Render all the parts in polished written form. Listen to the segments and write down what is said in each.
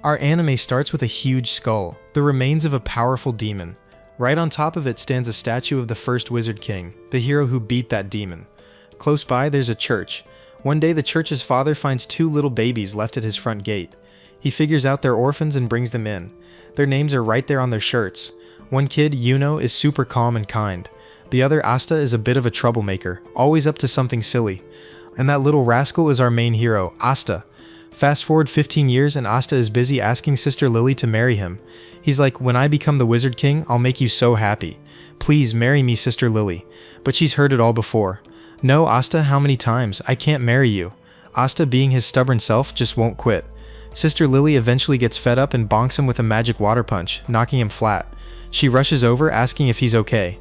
Our anime starts with a huge skull, the remains of a powerful demon. Right on top of it stands a statue of the first Wizard King, the hero who beat that demon. Close by, there's a church. One day, the church's father finds 2 little babies left at his front gate. He figures out they're orphans and brings them in. Their names are right there on their shirts. One kid, Yuno, is super calm and kind. The other, Asta, is a bit of a troublemaker, always up to something silly. And that little rascal is our main hero, Asta. Fast forward 15 years and Asta is busy asking Sister Lily to marry him. He's like, when I become the Wizard King, I'll make you so happy. Please marry me, Sister Lily. But she's heard it all before. No, Asta, how many times? I can't marry you. Asta, being his stubborn self, just won't quit. Sister Lily eventually gets fed up and bonks him with a magic water punch, knocking him flat. She rushes over, asking if he's okay.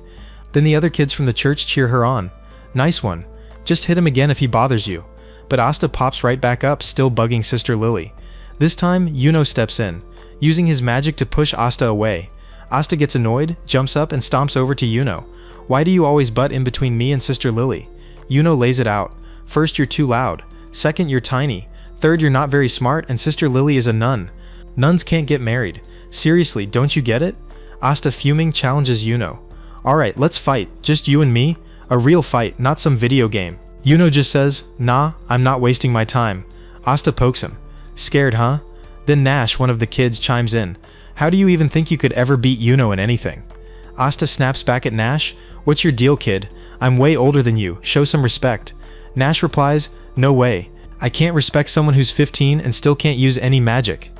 Then the other kids from the church cheer her on. Nice one. Just hit him again if he bothers you. But Asta pops right back up, still bugging Sister Lily. This time, Yuno steps in, using his magic to push Asta away. Asta gets annoyed, jumps up, and stomps over to Yuno. Why do you always butt in between me and Sister Lily? Yuno lays it out. First, you're too loud. Second, you're tiny. Third, you're not very smart, and Sister Lily is a nun. Nuns can't get married. Seriously, don't you get it? Asta, fuming, challenges Yuno. Alright, let's fight. Just you and me? A real fight, not some video game. Yuno just says, nah, I'm not wasting my time. Asta pokes him. Scared, huh? Then Nash, one of the kids, chimes in. How do you even think you could ever beat Yuno in anything? Asta snaps back at Nash. What's your deal, kid? I'm way older than you. Show some respect. Nash replies, no way. I can't respect someone who's 15 and still can't use any magic.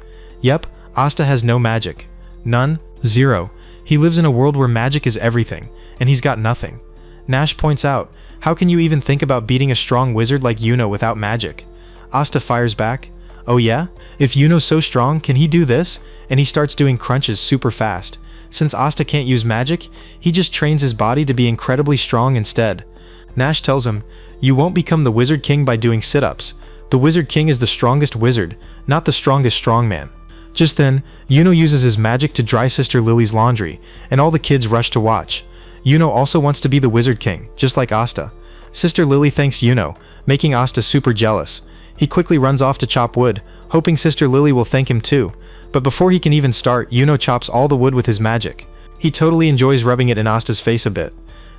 Yep, Asta has no magic. None. Zero. He lives in a world where magic is everything, and he's got nothing. Nash points out, how can you even think about beating a strong wizard like Yuno without magic? Asta fires back, oh yeah? If Yuno's so strong, can he do this? And he starts doing crunches super fast. Since Asta can't use magic, he just trains his body to be incredibly strong instead. Nash tells him, you won't become the Wizard King by doing sit-ups. The Wizard King is the strongest wizard, not the strongest strongman. Just then, Yuno uses his magic to dry Sister Lily's laundry, and all the kids rush to watch. Yuno also wants to be the Wizard King, just like Asta. Sister Lily thanks Yuno, making Asta super jealous. He quickly runs off to chop wood, hoping Sister Lily will thank him too. But before he can even start, Yuno chops all the wood with his magic. He totally enjoys rubbing it in Asta's face a bit.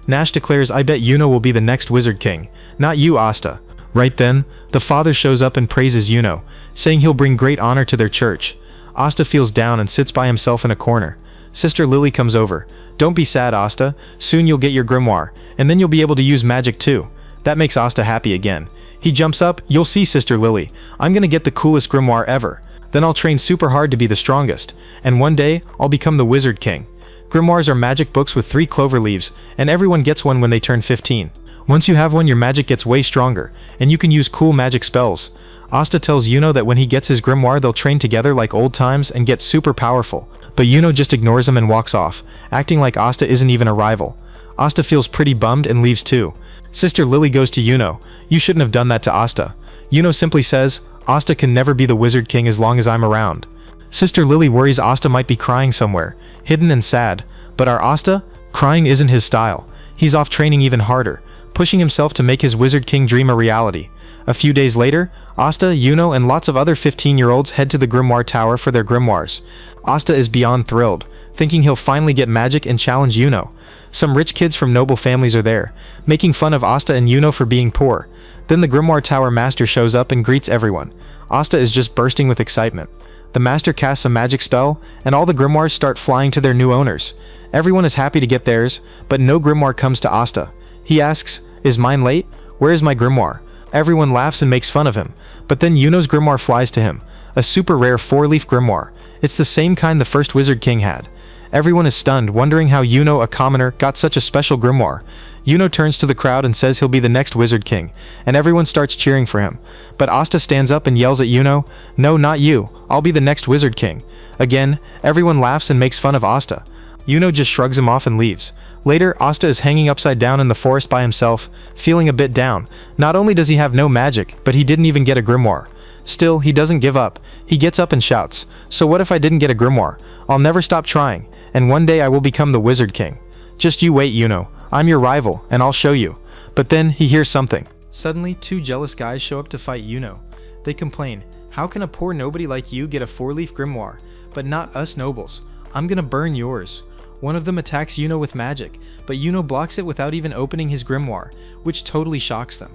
Nash declares, I bet Yuno will be the next Wizard King, not you, Asta. Right then, the father shows up and praises Yuno, saying he'll bring great honor to their church. Asta feels down and sits by himself in a corner. Sister Lily comes over. Don't be sad, Asta. Soon you'll get your grimoire, and then you'll be able to use magic too. That makes Asta happy again. He jumps up. You'll see, Sister Lily. I'm gonna get the coolest grimoire ever. Then I'll train super hard to be the strongest, and one day, I'll become the Wizard King. Grimoires are magic books with 3 clover leaves, and everyone gets one when they turn 15. Once you have one, your magic gets way stronger, and you can use cool magic spells. Asta tells Yuno that when he gets his grimoire, they'll train together like old times and get super powerful. But Yuno just ignores him and walks off, acting like Asta isn't even a rival. Asta feels pretty bummed and leaves too. Sister Lily goes to Yuno. You shouldn't have done that to Asta. Yuno simply says, Asta can never be the Wizard King as long as I'm around. Sister Lily worries Asta might be crying somewhere, hidden and sad. But our Asta? Crying isn't his style. He's off training even harder, pushing himself to make his Wizard King dream a reality. A few days later, Asta, Yuno, and lots of other 15-year-olds head to the Grimoire Tower for their grimoires. Asta is beyond thrilled, thinking he'll finally get magic and challenge Yuno. Some rich kids from noble families are there, making fun of Asta and Yuno for being poor. Then the Grimoire Tower Master shows up and greets everyone. Asta is just bursting with excitement. The Master casts a magic spell, and all the grimoires start flying to their new owners. Everyone is happy to get theirs, but no grimoire comes to Asta. He asks, is mine late? Where is my grimoire? Everyone laughs and makes fun of him, but then Yuno's grimoire flies to him. A super rare 4-leaf grimoire. It's the same kind the first Wizard King had. Everyone is stunned, wondering how Yuno, a commoner, got such a special grimoire. Yuno turns to the crowd and says he'll be the next Wizard King, and everyone starts cheering for him. But Asta stands up and yells at Yuno, no, not you, I'll be the next Wizard King. Again, everyone laughs and makes fun of Asta. Yuno just shrugs him off and leaves. Later, Asta is hanging upside down in the forest by himself, feeling a bit down. Not only does he have no magic, but he didn't even get a grimoire. Still, he doesn't give up. He gets up and shouts, so what if I didn't get a grimoire? I'll never stop trying, and one day I will become the Wizard King. Just you wait, Yuno. I'm your rival, and I'll show you. But then, he hears something. Suddenly, 2 jealous guys show up to fight Yuno. They complain, How can a poor nobody like you get a 4-leaf grimoire, but not us nobles? I'm gonna burn yours. One of them attacks Yuno with magic, but Yuno blocks it without even opening his grimoire, which totally shocks them.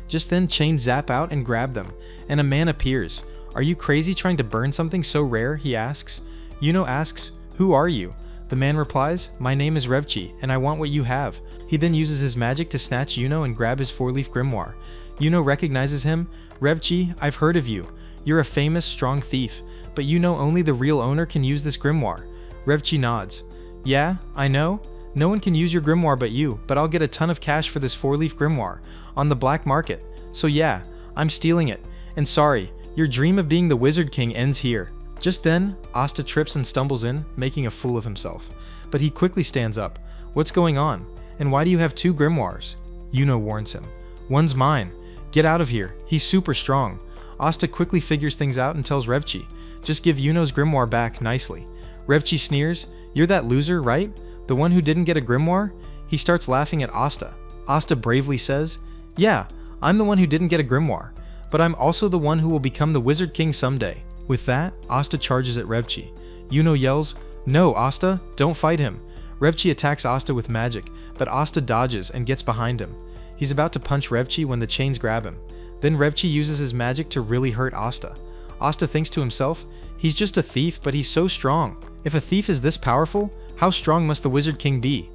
Just then chains zap out and grab them, and a man appears. Are you crazy trying to burn something so rare? He asks. Yuno asks, who are you? The man replies, my name is Revchi, and I want what you have. He then uses his magic to snatch Yuno and grab his 4-leaf grimoire. Yuno recognizes him. Revchi, I've heard of you. You're a famous, strong thief, but you know only the real owner can use this grimoire. Revchi nods. Yeah, I know. No one can use your grimoire but you, but I'll get a ton of cash for this 4-leaf grimoire on the black market. So yeah, I'm stealing it. And sorry, your dream of being the Wizard King ends here. Just then, Asta trips and stumbles in, making a fool of himself. But he quickly stands up. What's going on? And why do you have 2 grimoires? Yuno warns him. One's mine. Get out of here. He's super strong. Asta quickly figures things out and tells Revchi, just give Yuno's grimoire back nicely. Revchi sneers, you're that loser, right? The one who didn't get a grimoire? He starts laughing at Asta. Asta bravely says, yeah, I'm the one who didn't get a grimoire, but I'm also the one who will become the Wizard King someday. With that, Asta charges at Revchi. Yuno yells, no, Asta, don't fight him. Revchi attacks Asta with magic, but Asta dodges and gets behind him. He's about to punch Revchi when the chains grab him. Then Revchi uses his magic to really hurt Asta. Asta thinks to himself, he's just a thief, but he's so strong. If a thief is this powerful, how strong must the Wizard King be?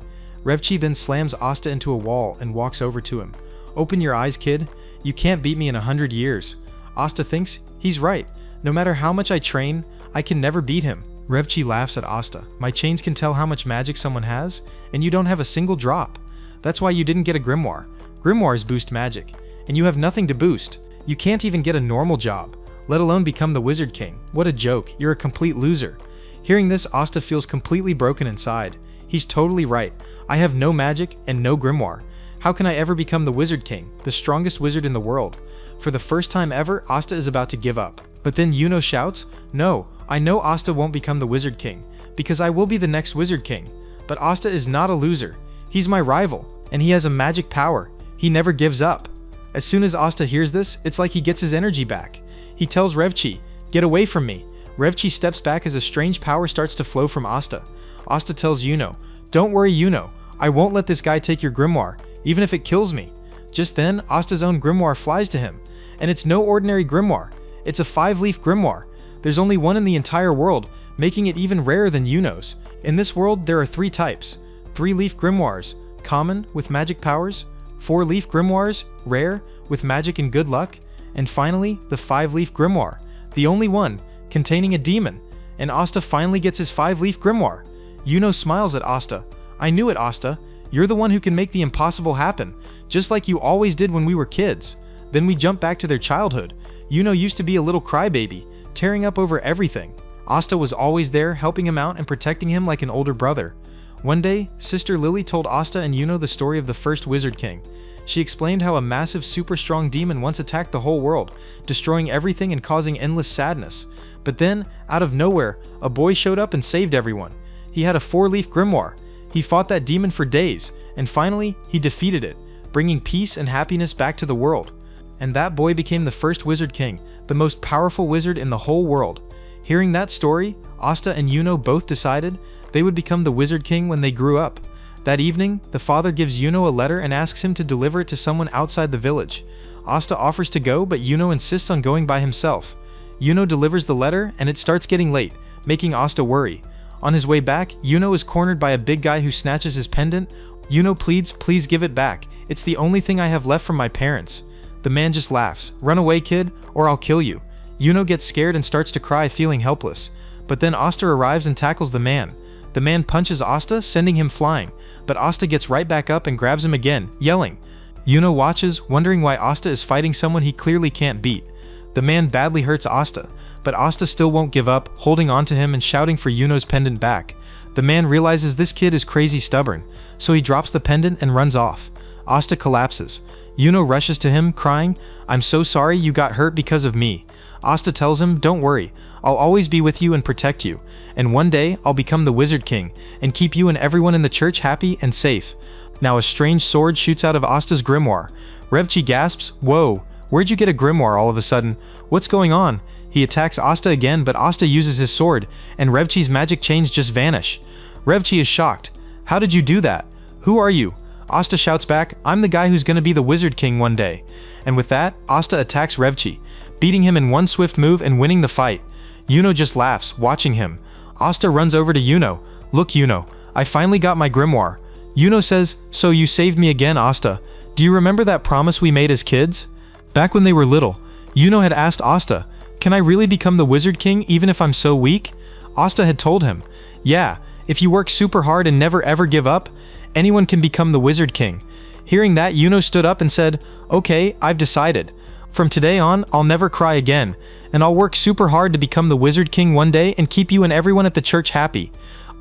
Revchi then slams Asta into a wall and walks over to him. Open your eyes, kid. You can't beat me in 100 years. Asta thinks, he's right. No matter how much I train, I can never beat him. Revchi laughs at Asta. My chains can tell how much magic someone has, and you don't have a single drop. That's why you didn't get a grimoire. Grimoires boost magic, and you have nothing to boost. You can't even get a normal job, let alone become the Wizard King. What a joke, you're a complete loser. Hearing this, Asta feels completely broken inside. He's totally right. I have no magic and no grimoire. How can I ever become the Wizard King, the strongest wizard in the world? For the first time ever, Asta is about to give up. But then Yuno shouts, no, I know Asta won't become the Wizard King, because I will be the next Wizard King. But Asta is not a loser. He's my rival, and he has a magic power. He never gives up. As soon as Asta hears this, it's like he gets his energy back. He tells Revchi, get away from me. Revchi steps back as a strange power starts to flow from Asta. Asta tells Yuno, don't worry Yuno, I won't let this guy take your grimoire, even if it kills me. Just then, Asta's own grimoire flies to him. And it's no ordinary grimoire. It's a 5-leaf grimoire. There's only one in the entire world, making it even rarer than Yuno's. In this world, there are 3 types. 3-leaf grimoires, common, with magic powers. 4-leaf grimoires, rare, with magic and good luck. And finally, the 5-leaf grimoire, the only one, containing a demon. And Asta finally gets his 5-leaf grimoire. Yuno smiles at Asta. I knew it, Asta. You're the one who can make the impossible happen, just like you always did when we were kids. Then we jump back to their childhood. Yuno used to be a little crybaby, tearing up over everything. Asta was always there, helping him out and protecting him like an older brother. One day, Sister Lily told Asta and Yuno the story of the first Wizard King. She explained how a massive, super strong demon once attacked the whole world, destroying everything and causing endless sadness. But then, out of nowhere, a boy showed up and saved everyone. He had a 4-leaf grimoire. He fought that demon for days, and finally, he defeated it, bringing peace and happiness back to the world. And that boy became the first Wizard King, the most powerful wizard in the whole world. Hearing that story, Asta and Yuno both decided they would become the Wizard King when they grew up. That evening, the father gives Yuno a letter and asks him to deliver it to someone outside the village. Asta offers to go, but Yuno insists on going by himself. Yuno delivers the letter, and it starts getting late, making Asta worry. On his way back, Yuno is cornered by a big guy who snatches his pendant. Yuno pleads, please give it back. It's the only thing I have left from my parents. The man just laughs. Run away, kid, or I'll kill you. Yuno gets scared and starts to cry, feeling helpless. But then Asta arrives and tackles the man. The man punches Asta, sending him flying, but Asta gets right back up and grabs him again, yelling. Yuno watches, wondering why Asta is fighting someone he clearly can't beat. The man badly hurts Asta, but Asta still won't give up, holding on to him and shouting for Yuno's pendant back. The man realizes this kid is crazy stubborn, so he drops the pendant and runs off. Asta collapses. Yuno rushes to him, crying, I'm so sorry you got hurt because of me. Asta tells him, don't worry, I'll always be with you and protect you, and one day I'll become the Wizard King and keep you and everyone in the church happy and safe. Now a strange sword shoots out of Asta's grimoire. Revchi gasps, whoa, where'd you get a grimoire all of a sudden? What's going on? He attacks Asta again, but Asta uses his sword, and Revchi's magic chains just vanish. Revchi is shocked. How did you do that? Who are you? Asta shouts back, I'm the guy who's gonna be the Wizard King one day. And with that, Asta attacks Revchi, beating him in one swift move and winning the fight. Yuno just laughs, watching him. Asta runs over to Yuno. Look Yuno, I finally got my grimoire. Yuno says, so you saved me again, Asta. Do you remember that promise we made as kids? Back when they were little, Yuno had asked Asta, can I really become the Wizard King even if I'm so weak? Asta had told him, yeah, if you work super hard and never ever give up, anyone can become the Wizard King. Hearing that, Yuno stood up and said, okay, I've decided. From today on, I'll never cry again, and I'll work super hard to become the Wizard King one day and keep you and everyone at the church happy.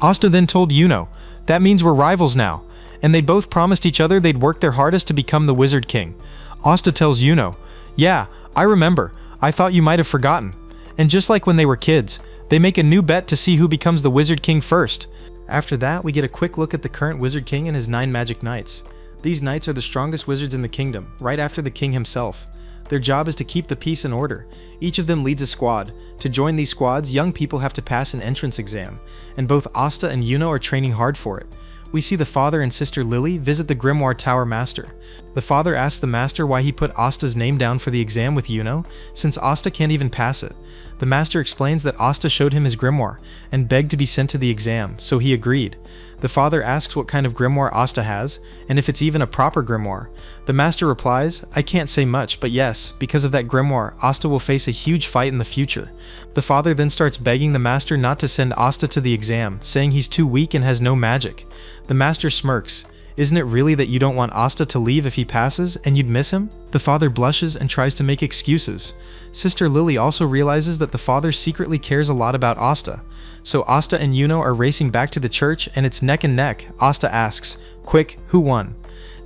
Asta then told Yuno, that means we're rivals now, and they both promised each other they'd work their hardest to become the Wizard King. Asta tells Yuno, yeah, I remember, I thought you might have forgotten. And just like when they were kids, they make a new bet to see who becomes the Wizard King first. After that, we get a quick look at the current Wizard King and his 9 magic knights. These knights are the strongest wizards in the kingdom, right after the king himself. Their job is to keep the peace and order. Each of them leads a squad. To join these squads, young people have to pass an entrance exam, and both Asta and Yuno are training hard for it. We see the father and sister Lily visit the Grimoire Tower Master. The father asks the master why he put Asta's name down for the exam with Yuno, since Asta can't even pass it. The master explains that Asta showed him his grimoire and begged to be sent to the exam, so he agreed. The father asks what kind of grimoire Asta has, and if it's even a proper grimoire. The master replies, I can't say much, but yes, because of that grimoire, Asta will face a huge fight in the future. The father then starts begging the master not to send Asta to the exam, saying he's too weak and has no magic. The master smirks. Isn't it really that you don't want Asta to leave if he passes, and you'd miss him? The father blushes and tries to make excuses. Sister Lily also realizes that the father secretly cares a lot about Asta. So Asta and Yuno are racing back to the church, and it's neck and neck. Asta asks, quick, who won?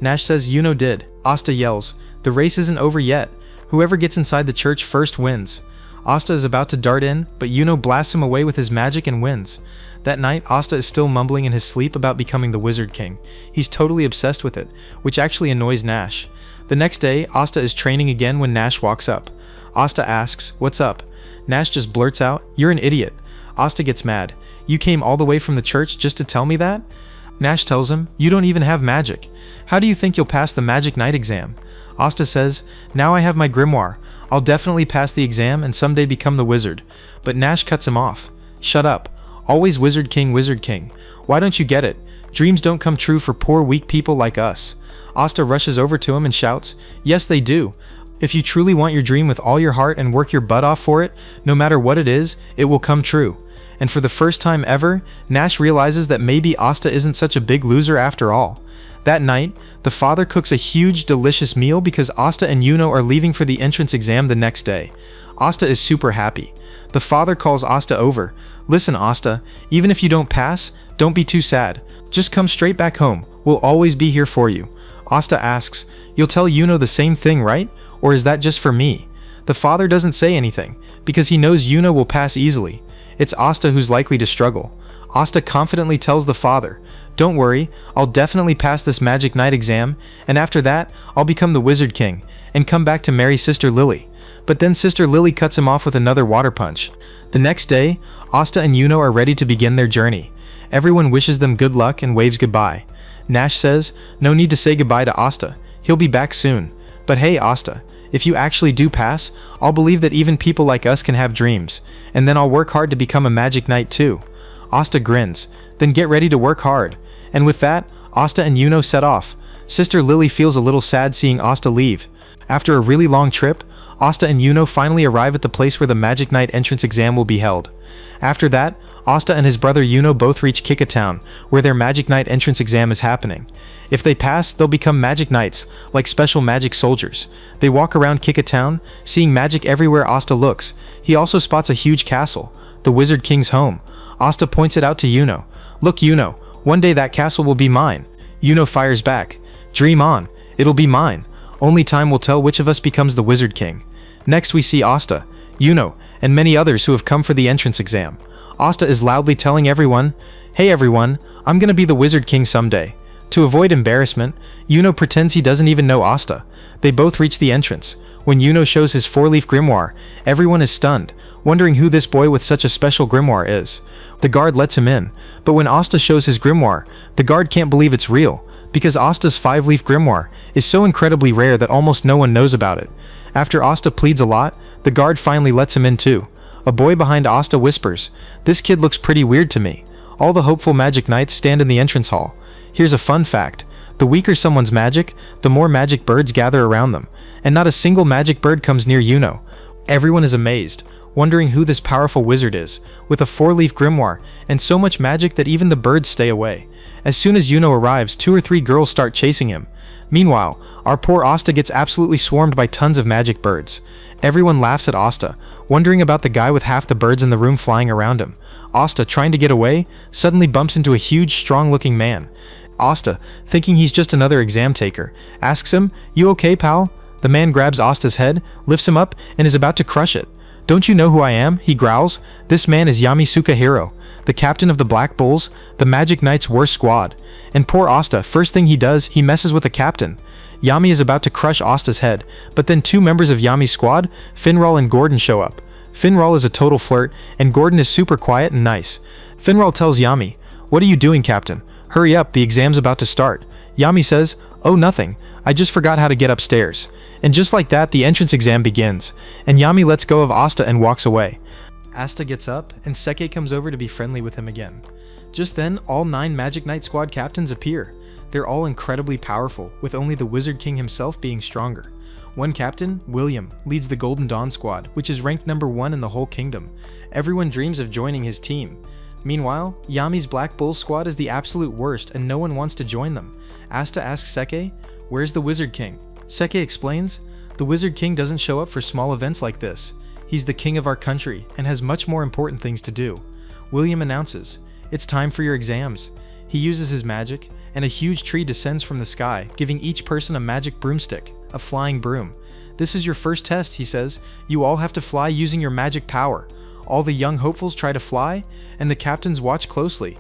Nash says Yuno did. Asta yells, the race isn't over yet. Whoever gets inside the church first wins. Asta is about to dart in, but Yuno blasts him away with his magic and wins. That night, Asta is still mumbling in his sleep about becoming the Wizard King. He's totally obsessed with it, which actually annoys Nash. The next day, Asta is training again when Nash walks up. Asta asks, what's up? Nash just blurts out, you're an idiot. Asta gets mad. You came all the way from the church just to tell me that? Nash tells him, you don't even have magic. How do you think you'll pass the Magic Knight exam? Asta says, now I have my grimoire. I'll definitely pass the exam and someday become the wizard. But Nash cuts him off. Shut up. Always Wizard King, Wizard King. Why don't you get it? Dreams don't come true for poor weak people like us. Asta rushes over to him and shouts, yes they do. If you truly want your dream with all your heart and work your butt off for it, no matter what it is, it will come true. And for the first time ever, Nash realizes that maybe Asta isn't such a big loser after all. That night, the father cooks a huge, delicious meal because Asta and Yuno are leaving for the entrance exam the next day. Asta is super happy. The father calls Asta over. Listen, Asta, even if you don't pass, don't be too sad. Just come straight back home. We'll always be here for you. Asta asks, you'll tell Yuno the same thing, right? Or is that just for me? The father doesn't say anything, because he knows Yuno will pass easily. It's Asta who's likely to struggle. Asta confidently tells the father, don't worry, I'll definitely pass this Magic Knight exam, and after that, I'll become the Wizard King, and come back to marry Sister Lily. But then Sister Lily cuts him off with another water punch. The next day, Asta and Yuno are ready to begin their journey. Everyone wishes them good luck and waves goodbye. Nash says, no need to say goodbye to Asta, he'll be back soon. But hey Asta, if you actually do pass, I'll believe that even people like us can have dreams, and then I'll work hard to become a Magic Knight too. Asta grins, then get ready to work hard. And with that, Asta and Yuno set off. Sister Lily feels a little sad seeing Asta leave. After a really long trip, Asta and Yuno finally arrive at the place where the Magic Knight entrance exam will be held. After that, Asta and his brother Yuno both reach Kika Town, where their Magic Knight entrance exam is happening. If they pass, they'll become Magic Knights, like special magic soldiers. They walk around Kika Town, seeing magic everywhere Asta looks. He also spots a huge castle, the Wizard King's home. Asta points it out to Yuno. Look Yuno, one day that castle will be mine. Yuno fires back. Dream on, it'll be mine. Only time will tell which of us becomes the Wizard King. Next we see Asta, Yuno, and many others who have come for the entrance exam. Asta is loudly telling everyone, hey everyone, I'm gonna be the Wizard King someday. To avoid embarrassment, Yuno pretends he doesn't even know Asta. They both reach the entrance. When Yuno shows his 4-leaf grimoire, everyone is stunned, wondering who this boy with such a special grimoire is. The guard lets him in, but when Asta shows his grimoire, the guard can't believe it's real, because Asta's 5-leaf grimoire is so incredibly rare that almost no one knows about it. After Asta pleads a lot, the guard finally lets him in too. A boy behind Asta whispers, "This kid looks pretty weird to me." All the hopeful magic knights stand in the entrance hall. Here's a fun fact. The weaker someone's magic, the more magic birds gather around them, and not a single magic bird comes near Yuno. Everyone is amazed, wondering who this powerful wizard is, with a 4-leaf grimoire, and so much magic that even the birds stay away. As soon as Yuno arrives, 2 or 3 girls start chasing him. Meanwhile, our poor Asta gets absolutely swarmed by tons of magic birds. Everyone laughs at Asta, wondering about the guy with half the birds in the room flying around him. Asta, trying to get away, suddenly bumps into a huge, strong-looking man. Asta, thinking he's just another exam taker, asks him, "You okay, pal?" The man grabs Asta's head, lifts him up, and is about to crush it. "Don't you know who I am?" he growls. "This man is Yami Sukahiro, the captain of the Black Bulls, the Magic Knight's worst squad." And poor Asta, first thing he does, he messes with the captain. Yami is about to crush Asta's head, but then 2 members of Yami's squad, Finral and Gordon, show up. Finral is a total flirt, and Gordon is super quiet and nice. Finral tells Yami, "What are you doing, Captain? Hurry up, the exam's about to start." Yami says, "Oh, nothing. I just forgot how to get upstairs." And just like that, the entrance exam begins, and Yami lets go of Asta and walks away. Asta gets up, and Seke comes over to be friendly with him again. Just then, all 9 Magic Knight squad captains appear. They're all incredibly powerful, with only the Wizard King himself being stronger. One captain, William, leads the Golden Dawn squad, which is ranked number 1 in the whole kingdom. Everyone dreams of joining his team. Meanwhile, Yami's Black Bull squad is the absolute worst, and no one wants to join them. Asta asks Seke, "Where's the Wizard King?" Seke explains, "The Wizard King doesn't show up for small events like this. He's the king of our country and has much more important things to do." William announces, "It's time for your exams." He uses his magic, and a huge tree descends from the sky, giving each person a magic broomstick, a flying broom. "This is your first test," he says. "You all have to fly using your magic power." All the young hopefuls try to fly, and the captains watch closely.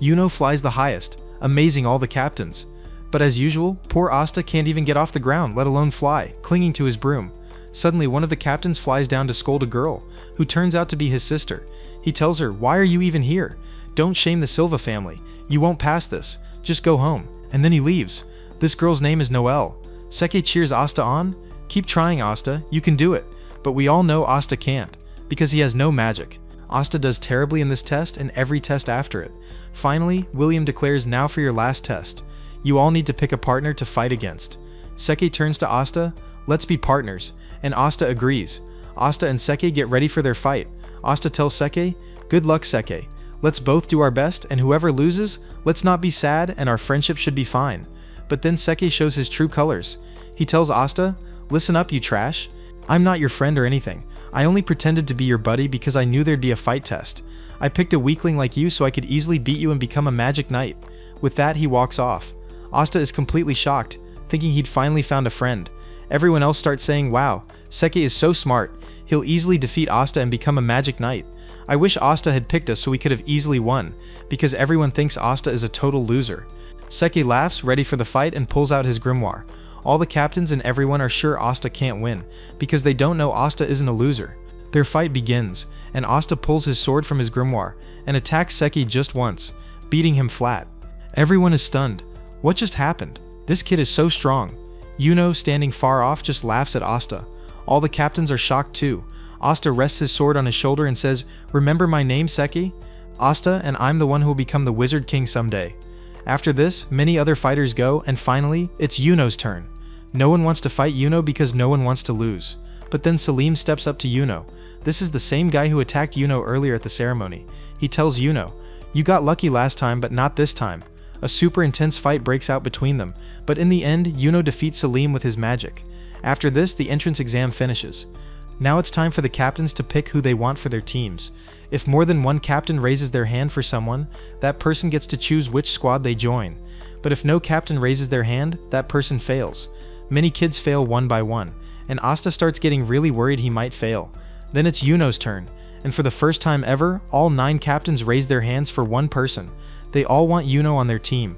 Yuno flies the highest, amazing all the captains. But as usual, poor Asta can't even get off the ground, let alone fly, clinging to his broom. Suddenly, one of the captains flies down to scold a girl, who turns out to be his sister. He tells her, "Why are you even here? Don't shame the Silva family. You won't pass this. Just go home." And then he leaves. This girl's name is Noelle. Seke cheers Asta on. "Keep trying, Asta. You can do it." But we all know Asta can't, because he has no magic. Asta does terribly in this test and every test after it. Finally, William declares, "Now for your last test. You all need to pick a partner to fight against." Seke turns to Asta, "Let's be partners," and Asta agrees. Asta and Seke get ready for their fight. Asta tells Seke, "Good luck, Seke. Let's both do our best, and whoever loses, let's not be sad, and our friendship should be fine." But then Seke shows his true colors. He tells Asta, "Listen up, you trash. I'm not your friend or anything. I only pretended to be your buddy because I knew there'd be a fight test. I picked a weakling like you so I could easily beat you and become a magic knight." With that, he walks off. Asta is completely shocked, thinking he'd finally found a friend. Everyone else starts saying, "Wow, Seke is so smart. He'll easily defeat Asta and become a magic knight. I wish Asta had picked us so we could have easily won, because everyone thinks Asta is a total loser." Seke laughs, ready for the fight, and pulls out his grimoire. All the captains and everyone are sure Asta can't win, because they don't know Asta isn't a loser. Their fight begins, and Asta pulls his sword from his grimoire and attacks Seke just once, beating him flat. Everyone is stunned. What just happened? This kid is so strong. Yuno, standing far off, just laughs at Asta. All the captains are shocked too. Asta rests his sword on his shoulder and says, "Remember my name, Seke? Asta, and I'm the one who will become the Wizard King someday." After this, many other fighters go, and finally, it's Yuno's turn. No one wants to fight Yuno because no one wants to lose. But then Salim steps up to Yuno. This is the same guy who attacked Yuno earlier at the ceremony. He tells Yuno, "You got lucky last time, but not this time." A super intense fight breaks out between them, but in the end, Yuno defeats Salim with his magic. After this, the entrance exam finishes. Now it's time for the captains to pick who they want for their teams. If more than one captain raises their hand for someone, that person gets to choose which squad they join. But if no captain raises their hand, that person fails. Many kids fail one by one, and Asta starts getting really worried he might fail. Then it's Yuno's turn, and for the first time ever, all 9 captains raise their hands for one person. They all want Yuno on their team.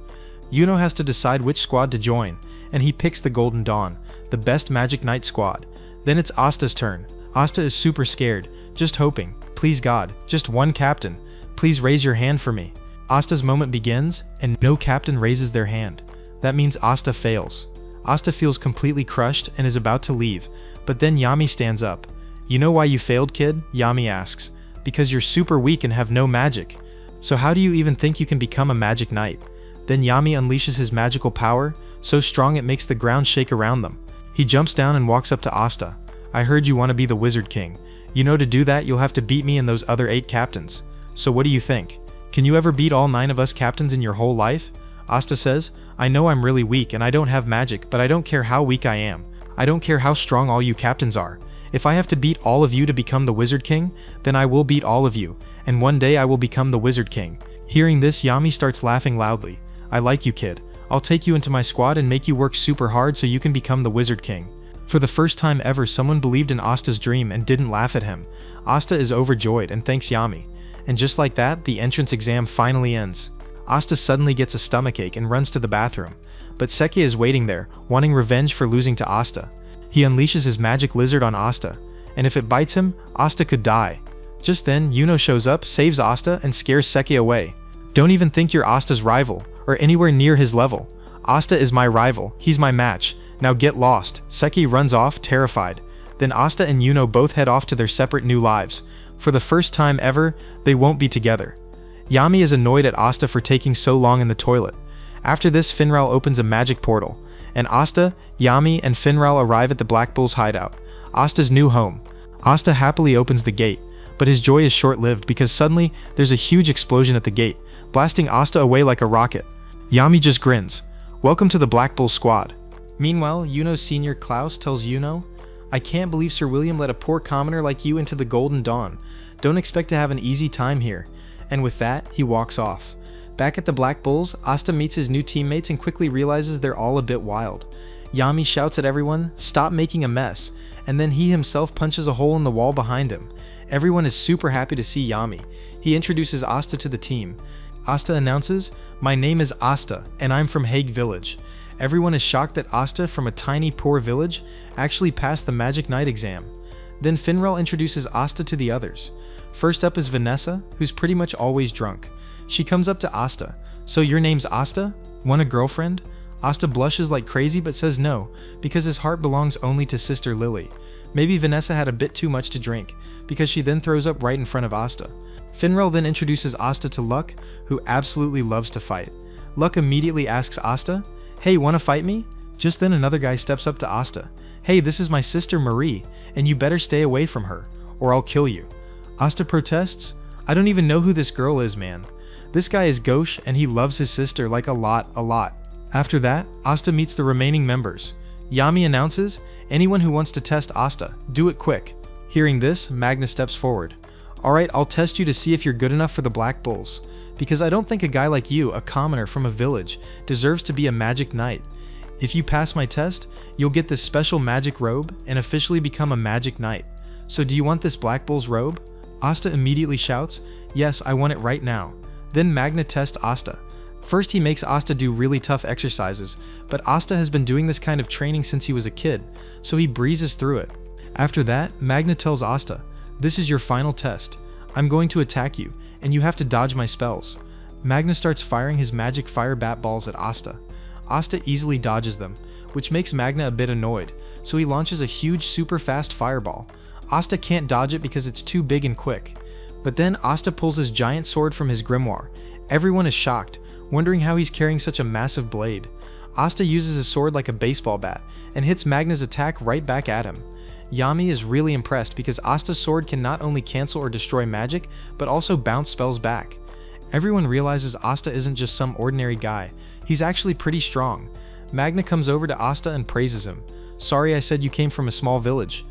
Yuno has to decide which squad to join, and he picks the Golden Dawn, the best Magic Knight squad. Then it's Asta's turn. Asta is super scared, just hoping, please God, just one captain, please raise your hand for me. Asta's moment begins, and no captain raises their hand. That means Asta fails. Asta feels completely crushed and is about to leave, but then Yami stands up. You know why you failed, kid? Yami asks. Because you're super weak and have no magic. So how do you even think you can become a magic knight? Then Yami unleashes his magical power, so strong it makes the ground shake around them. He jumps down and walks up to Asta. I heard you want to be the Wizard King. You know, to do that you'll have to beat me and those other 8 captains. So what do you think? Can you ever beat all 9 of us captains in your whole life? Asta says, I know I'm really weak and I don't have magic, but I don't care how weak I am. I don't care how strong all you captains are. If I have to beat all of you to become the Wizard King, then I will beat all of you, and one day I will become the Wizard King. Hearing this, Yami starts laughing loudly. I like you, kid. I'll take you into my squad and make you work super hard so you can become the Wizard King. For the first time ever, someone believed in Asta's dream and didn't laugh at him. Asta is overjoyed and thanks Yami. And just like that, the entrance exam finally ends. Asta suddenly gets a stomachache and runs to the bathroom. But Seki is waiting there, wanting revenge for losing to Asta. He unleashes his magic lizard on Asta, and if it bites him, Asta could die. Just then, Yuno shows up, saves Asta, and scares Seki away. Don't even think you're Asta's rival, or anywhere near his level. Asta is my rival, he's my match. Now get lost. Seki runs off, terrified. Then Asta and Yuno both head off to their separate new lives. For the first time ever, they won't be together. Yami is annoyed at Asta for taking so long in the toilet. After this, Finral opens a magic portal, and Asta, Yami, and Finral arrive at the Black Bull's hideout, Asta's new home. Asta happily opens the gate, but his joy is short-lived because suddenly there's a huge explosion at the gate, blasting Asta away like a rocket. Yami just grins. Welcome to the Black Bull squad. Meanwhile, Yuno's senior Klaus tells Yuno, I can't believe Sir William let a poor commoner like you into the Golden Dawn. Don't expect to have an easy time here. And with that, he walks off. Back at the Black Bulls, Asta meets his new teammates and quickly realizes they're all a bit wild. Yami shouts at everyone, stop making a mess, and then he himself punches a hole in the wall behind him. Everyone is super happy to see Yami. He introduces Asta to the team. Asta announces, my name is Asta, and I'm from Hague Village. Everyone is shocked that Asta, from a tiny, poor village, actually passed the Magic Knight exam. Then Finral introduces Asta to the others. First up is Vanessa, who's pretty much always drunk. She comes up to Asta. So your name's Asta? Want a girlfriend? Asta blushes like crazy but says no, because his heart belongs only to Sister Lily. Maybe Vanessa had a bit too much to drink, because she then throws up right in front of Asta. Finral then introduces Asta to Luck, who absolutely loves to fight. Luck immediately asks Asta, hey, wanna fight me? Just then another guy steps up to Asta. Hey, this is my sister Marie, and you better stay away from her, or I'll kill you. Asta protests, I don't even know who this girl is, man. This guy is gauche and he loves his sister like a lot. After that, Asta meets the remaining members. Yami announces, anyone who wants to test Asta, do it quick. Hearing this, Magna steps forward. Alright, I'll test you to see if you're good enough for the Black Bulls. Because I don't think a guy like you, a commoner from a village, deserves to be a magic knight. If you pass my test, you'll get this special magic robe and officially become a magic knight. So do you want this Black Bull's robe? Asta immediately shouts, yes, I want it right now. Then Magna tests Asta. First he makes Asta do really tough exercises, but Asta has been doing this kind of training since he was a kid, so he breezes through it. After that, Magna tells Asta, this is your final test. I'm going to attack you, and you have to dodge my spells. Magna starts firing his magic fire bat balls at Asta. Asta easily dodges them, which makes Magna a bit annoyed, so he launches a huge super fast fireball. Asta can't dodge it because it's too big and quick. But then Asta pulls his giant sword from his grimoire. Everyone is shocked, wondering how he's carrying such a massive blade. Asta uses his sword like a baseball bat and hits Magna's attack right back at him. Yami is really impressed because Asta's sword can not only cancel or destroy magic, but also bounce spells back. Everyone realizes Asta isn't just some ordinary guy, he's actually pretty strong. Magna comes over to Asta and praises him. Sorry I said you came from a small village.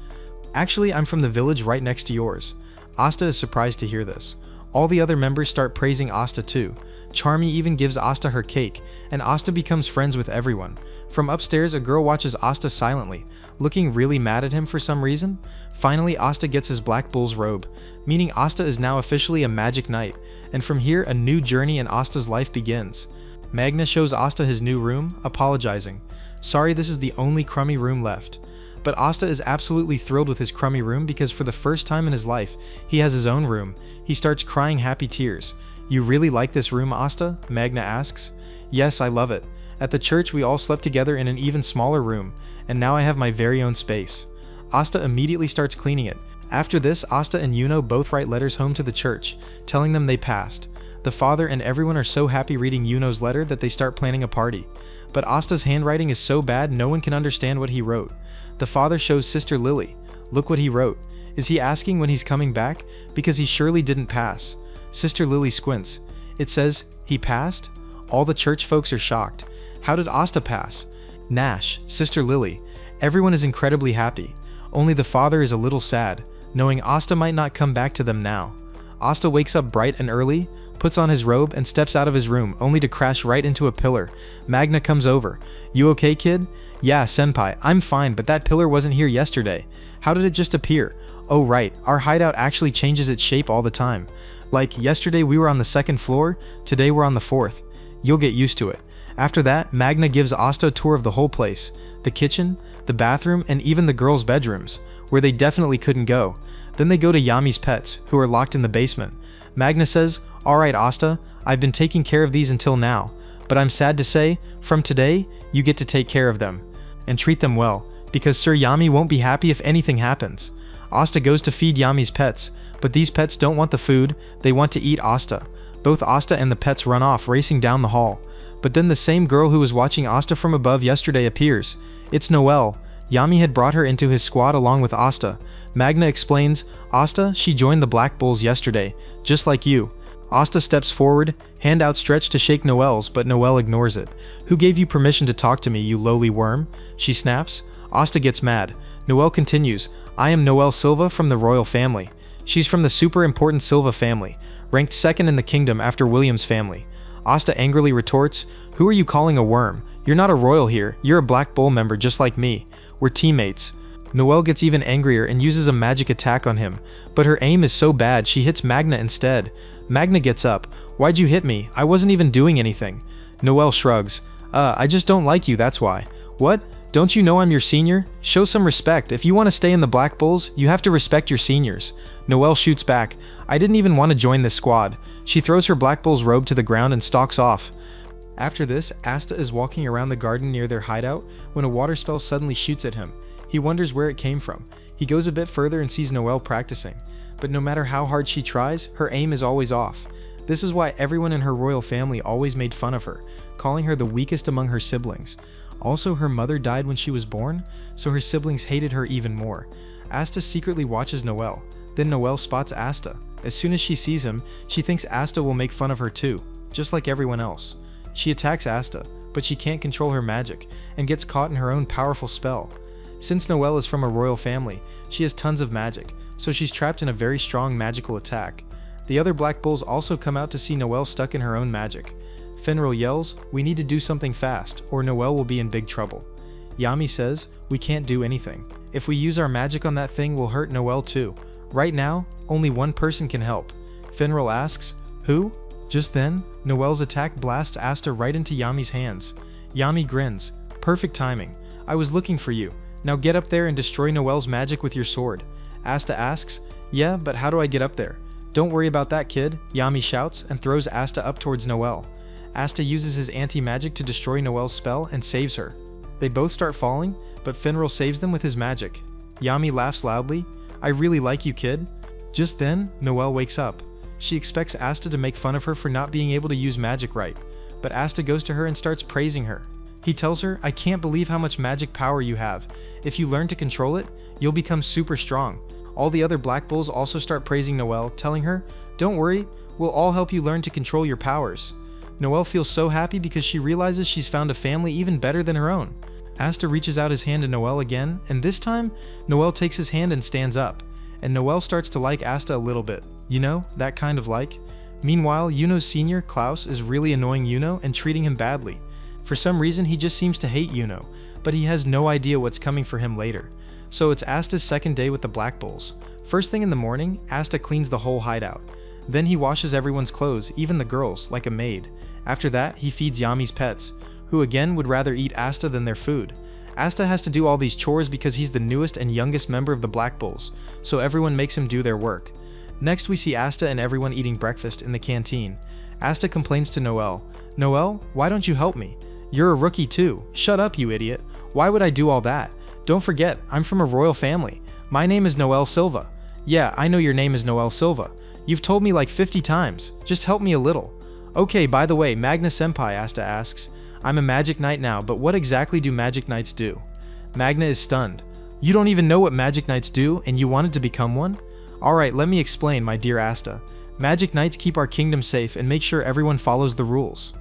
Actually, I'm from the village right next to yours. Asta is surprised to hear this. All the other members start praising Asta too. Charmy even gives Asta her cake, and Asta becomes friends with everyone. From upstairs, a girl watches Asta silently, looking really mad at him for some reason. Finally, Asta gets his Black Bull's robe, meaning Asta is now officially a magic knight, and from here a new journey in Asta's life begins. Magna shows Asta his new room, apologizing. Sorry, this is the only crummy room left. But Asta is absolutely thrilled with his crummy room because for the first time in his life, he has his own room. He starts crying happy tears. You really like this room, Asta? Magna asks. Yes, I love it. At the church, we all slept together in an even smaller room, and now I have my very own space. Asta immediately starts cleaning it. After this, Asta and Yuno both write letters home to the church, telling them they passed. The father and everyone are so happy reading Yuno's letter that they start planning a party. But Asta's handwriting is so bad no one can understand what he wrote. The father shows Sister Lily. Look what he wrote. Is he asking when he's coming back? Because he surely didn't pass. Sister Lily squints. It says, he passed? All the church folks are shocked. How did Asta pass? Nash, Sister Lily. Everyone is incredibly happy. Only the father is a little sad, knowing Asta might not come back to them now. Asta wakes up bright and early, puts on his robe, and steps out of his room, only to crash right into a pillar. Magna comes over. You okay, kid? Yeah, senpai, I'm fine, but that pillar wasn't here yesterday. How did it just appear? Oh right, our hideout actually changes its shape all the time. Like, yesterday we were on the 2nd floor, today we're on the 4th. You'll get used to it. After that, Magna gives Asta a tour of the whole place. The kitchen, the bathroom, and even the girls' bedrooms, where they definitely couldn't go. Then they go to Yami's pets, who are locked in the basement. Magna says, Alright Asta, I've been taking care of these until now, but I'm sad to say, from today, you get to take care of them. And treat them well, because Sir Yami won't be happy if anything happens. Asta goes to feed Yami's pets, but these pets don't want the food, they want to eat Asta. Both Asta and the pets run off, racing down the hall. But then the same girl who was watching Asta from above yesterday appears. It's Noelle. Yami had brought her into his squad along with Asta. Magna explains, Asta, she joined the Black Bulls yesterday, just like you. Asta steps forward, hand outstretched to shake Noelle's, but Noelle ignores it. Who gave you permission to talk to me, you lowly worm? She snaps. Asta gets mad. Noelle continues, I am Noelle Silva from the royal family. She's from the super important Silva family, ranked 2nd in the kingdom after William's family. Asta angrily retorts, Who are you calling a worm? You're not a royal here, you're a Black Bull member just like me. We're teammates. Noelle gets even angrier and uses a magic attack on him, but her aim is so bad she hits Magna instead. Magna gets up. Why'd you hit me? I wasn't even doing anything. Noelle shrugs. I just don't like you, that's why. What? Don't you know I'm your senior? Show some respect. If you want to stay in the Black Bulls, you have to respect your seniors. Noelle shoots back. I didn't even want to join this squad. She throws her Black Bull's robe to the ground and stalks off. After this, Asta is walking around the garden near their hideout when a water spell suddenly shoots at him. He wonders where it came from. He goes a bit further and sees Noelle practicing. But no matter how hard she tries, her aim is always off. This is why everyone in her royal family always made fun of her, calling her the weakest among her siblings. Also, her mother died when she was born, so her siblings hated her even more. Asta secretly watches Noelle. Then Noelle spots Asta. As soon as she sees him, she thinks Asta will make fun of her too, just like everyone else. She attacks Asta, but she can't control her magic, and gets caught in her own powerful spell. Since Noelle is from a royal family, she has tons of magic, so she's trapped in a very strong magical attack. The other Black Bulls also come out to see Noelle stuck in her own magic. Finral yells, we need to do something fast, or Noelle will be in big trouble. Yami says, we can't do anything. If we use our magic on that thing, we'll hurt Noelle too. Right now, only one person can help. Finral asks, who? Just then, Noelle's attack blasts Asta right into Yami's hands. Yami grins, perfect timing. I was looking for you. Now get up there and destroy Noelle's magic with your sword. Asta asks, yeah, but how do I get up there? Don't worry about that, kid, Yami shouts and throws Asta up towards Noelle. Asta uses his anti-magic to destroy Noelle's spell and saves her. They both start falling, but Finral saves them with his magic. Yami laughs loudly, I really like you, kid. Just then, Noelle wakes up. She expects Asta to make fun of her for not being able to use magic right, but Asta goes to her and starts praising her. He tells her, I can't believe how much magic power you have. If you learn to control it, you'll become super strong. All the other Black Bulls also start praising Noelle, telling her, don't worry, we'll all help you learn to control your powers. Noelle feels so happy because she realizes she's found a family even better than her own. Asta reaches out his hand to Noelle again, and this time, Noelle takes his hand and stands up. And Noelle starts to like Asta a little bit. You know, that kind of like. Meanwhile, Yuno's senior, Klaus, is really annoying Yuno and treating him badly. For some reason, he just seems to hate Yuno, but he has no idea what's coming for him later. So it's Asta's second day with the Black Bulls. First thing in the morning, Asta cleans the whole hideout. Then he washes everyone's clothes, even the girls, like a maid. After that, he feeds Yami's pets, who again would rather eat Asta than their food. Asta has to do all these chores because he's the newest and youngest member of the Black Bulls, so everyone makes him do their work. Next we see Asta and everyone eating breakfast in the canteen. Asta complains to Noel, "Noel, why don't you help me? You're a rookie too. Shut up, you idiot. Why would I do all that? Don't forget, I'm from a royal family. My name is Noel Silva." "Yeah, I know your name is Noel Silva. You've told me like 50 times. Just help me a little." "Okay, by the way, Magna Senpai," Asta asks, "I'm a magic knight now, but what exactly do magic knights do?" Magna is stunned. "You don't even know what magic knights do, and you wanted to become one? Alright, let me explain, my dear Asta. Magic knights keep our kingdom safe and make sure everyone follows the rules.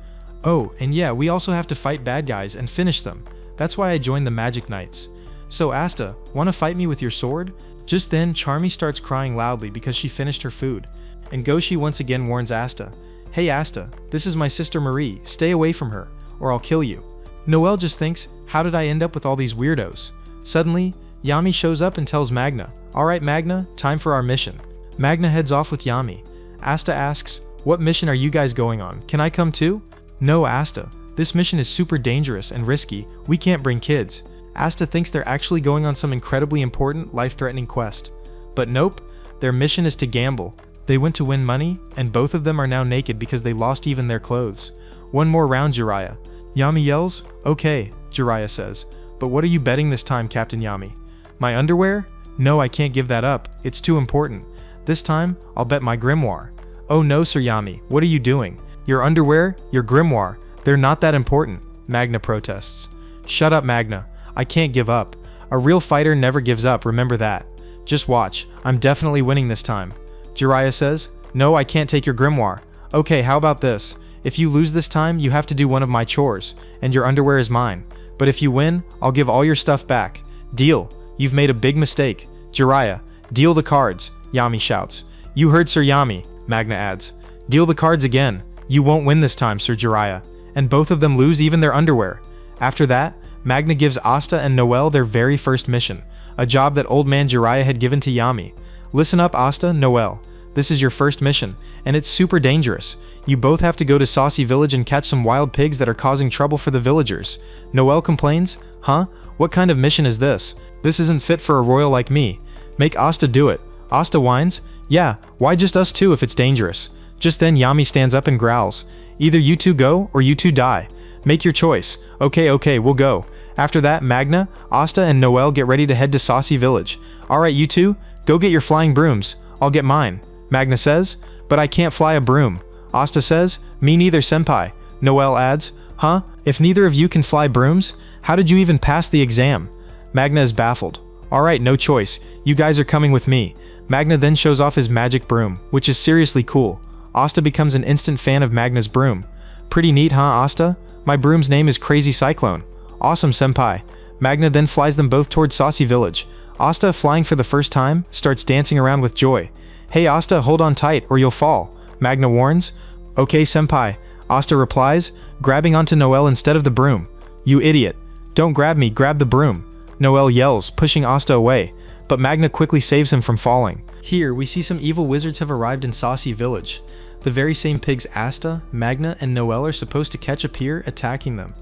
Oh, and yeah, we also have to fight bad guys and finish them. That's why I joined the magic knights. So Asta, wanna fight me with your sword?" Just then, Charmy starts crying loudly because she finished her food, and Goshi once again warns Asta, "Hey Asta, this is my sister Marie, stay away from her, or I'll kill you." Noel just thinks, how did I end up with all these weirdos? Suddenly, Yami shows up and tells Magna, "Alright Magna, time for our mission." Magna heads off with Yami. Asta asks, "What mission are you guys going on? Can I come too?" "No Asta, this mission is super dangerous and risky, we can't bring kids." Asta thinks they're actually going on some incredibly important, life-threatening quest. But nope, their mission is to gamble. They went to win money, and both of them are now naked because they lost even their clothes. "One more round, Jiraiya." Yami yells, "Okay," Jiraiya says, "but what are you betting this time, Captain Yami?" "My underwear? No, I can't give that up, it's too important. This time, I'll bet my grimoire." "Oh no, Sir Yami, what are you doing? Your underwear, your grimoire, they're not that important," Magna protests. "Shut up, Magna. I can't give up. A real fighter never gives up, remember that. Just watch, I'm definitely winning this time." Jiraiya says, "No, I can't take your grimoire." "Okay, how about this? If you lose this time, you have to do one of my chores, and your underwear is mine. But if you win, I'll give all your stuff back. Deal? You've made a big mistake. Jiraiya, deal the cards," Yami shouts. "You heard Sir Yami," Magna adds. "Deal the cards again. You won't win this time, Sir Jiraiya." And both of them lose even their underwear. After that, Magna gives Asta and Noel their very first mission, a job that old man Jiraiya had given to Yami. "Listen up, Asta, Noel. This is your first mission, and it's super dangerous. You both have to go to Saucy Village and catch some wild pigs that are causing trouble for the villagers." Noel complains, "Huh? What kind of mission is this? This isn't fit for a royal like me. Make Asta do it." Asta whines, "Yeah, why just us two if it's dangerous?" Just then Yami stands up and growls, "Either you two go, or you two die. Make your choice." Okay, we'll go." After that, Magna, Asta, and Noel get ready to head to Saucy Village. "Alright, you two, go get your flying brooms. I'll get mine," Magna says. "But I can't fly a broom." Asta says, "Me neither, senpai." Noel adds, "Huh? If neither of you can fly brooms, how did you even pass the exam?" Magna is baffled. "Alright, no choice. You guys are coming with me." Magna then shows off his magic broom, which is seriously cool. Asta becomes an instant fan of Magna's broom. "Pretty neat, huh, Asta? My broom's name is Crazy Cyclone." "Awesome, senpai." Magna then flies them both towards Saucy Village. Asta, flying for the first time, starts dancing around with joy. "Hey Asta, hold on tight or you'll fall," Magna warns. "Okay, senpai," Asta replies, grabbing onto Noel instead of the broom. "You idiot. Don't grab me, grab the broom," Noel yells, pushing Asta away, but Magna quickly saves him from falling. Here, we see some evil wizards have arrived in Saucy Village. The very same pigs Asta, Magna, and Noel are supposed to catch appear, attacking them.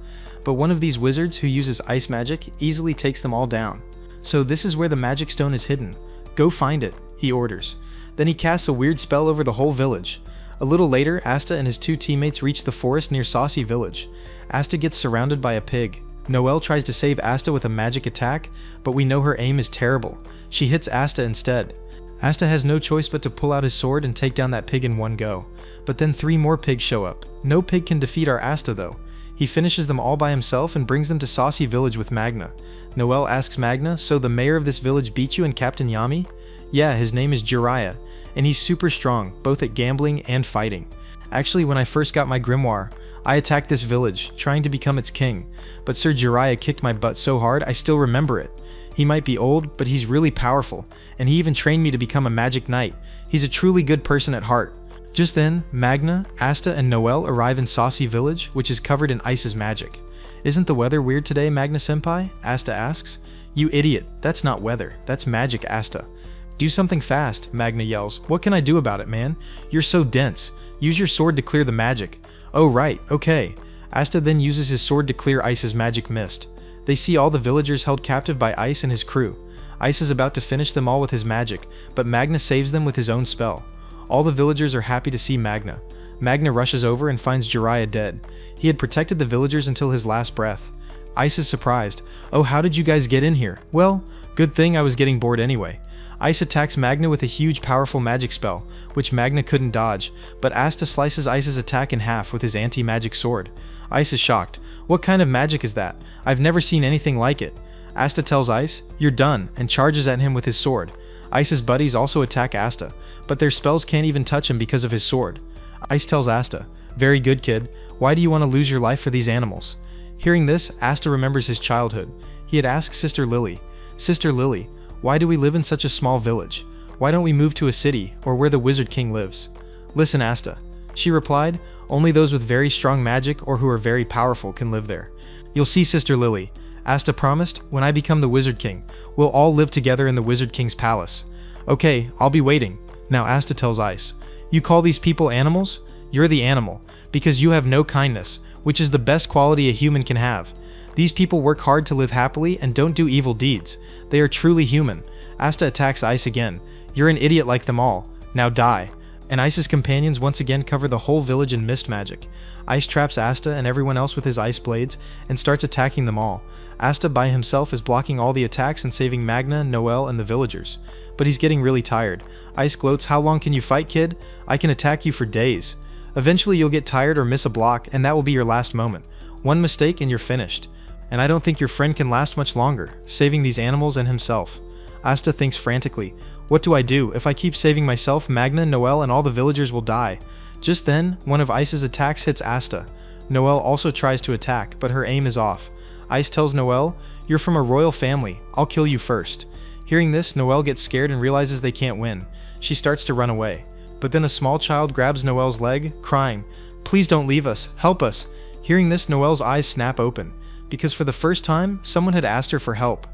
But one of these wizards, who uses ice magic, easily takes them all down. So this is where the magic stone is hidden. "Go find it," he orders. Then he casts a weird spell over the whole village. A little later, Asta and his two teammates reach the forest near Saucy Village. Asta gets surrounded by a pig. Noel tries to save Asta with a magic attack, but we know her aim is terrible. She hits Asta instead. Asta has no choice but to pull out his sword and take down that pig in one go. But then 3 more pigs show up. No pig can defeat our Asta though. He finishes them all by himself and brings them to Saucy Village with Magna. Noel asks Magna, "So the mayor of this village beat you and Captain Yami?" "Yeah, his name is Jiraiya, and he's super strong, both at gambling and fighting. Actually, when I first got my grimoire, I attacked this village, trying to become its king, but Sir Jiraiya kicked my butt so hard I still remember it. He might be old, but he's really powerful, and he even trained me to become a magic knight. He's a truly good person at heart." Just then, Magna, Asta, and Noel arrive in Saucy Village, which is covered in ice's magic. "Isn't the weather weird today, Magna-senpai?" Asta asks. "You idiot, that's not weather, that's magic, Asta." "Do something fast," Magna yells. "What can I do about it, man? You're so dense. Use your sword to clear the magic. Oh right, okay. Asta then uses his sword to clear Ice's magic mist. They see all the villagers held captive by Ice and his crew. Ice is about to finish them all with his magic, but Magna saves them with his own spell. All the villagers are happy to see Magna. Magna rushes over and finds Jiraiya dead. He had protected the villagers until his last breath. Ice is surprised. Oh, how did you guys get in here? Well, good thing I was getting bored anyway. Ice attacks Magna with a huge powerful magic spell, which Magna couldn't dodge, but Asta slices Ice's attack in half with his anti-magic sword. Ice is shocked. What kind of magic is that? I've never seen anything like it. Asta tells Ice, "You're done," and charges at him with his sword. Ice's buddies also attack Asta, but their spells can't even touch him because of his sword. Ice tells Asta, "Very good, kid. Why do you want to lose your life for these animals?" Hearing this, Asta remembers his childhood. He had asked Sister Lily, "Sister Lily, why do we live in such a small village? Why don't we move to a city, or where the Wizard King lives?" "Listen, Asta," she replied, "only those with very strong magic or who are very powerful can live there." "You'll see, Sister Lily," Asta promised, "when I become the Wizard King, we'll all live together in the Wizard King's palace." "Okay, I'll be waiting." Now Asta tells Ice, "You call these people animals? You're the animal, because you have no kindness, which is the best quality a human can have. These people work hard to live happily and don't do evil deeds. They are truly human." Asta attacks Ice again. "You're an idiot like them all. Now die." And Ice's companions once again cover the whole village in mist magic. Ice traps Asta and everyone else with his ice blades and starts attacking them all. Asta by himself is blocking all the attacks and saving Magna, Noelle, and the villagers. But he's getting really tired. Ice gloats, "How long can you fight, kid? I can attack you for days." Eventually you'll get tired or miss a block, and that will be your last moment. One mistake and you're finished. And I don't think your friend can last much longer, saving these animals and himself. Asta thinks frantically, "What do I do? If I keep saving myself, Magna, Noelle, and all the villagers will die." Just then, one of Ice's attacks hits Asta. Noelle also tries to attack, but her aim is off. Ice tells Noelle, "You're from a royal family. I'll kill you first." Hearing this, Noelle gets scared and realizes they can't win. She starts to run away. But then a small child grabs Noelle's leg, crying, "Please don't leave us. Help us." Hearing this, Noelle's eyes snap open, because for the first time, someone had asked her for help.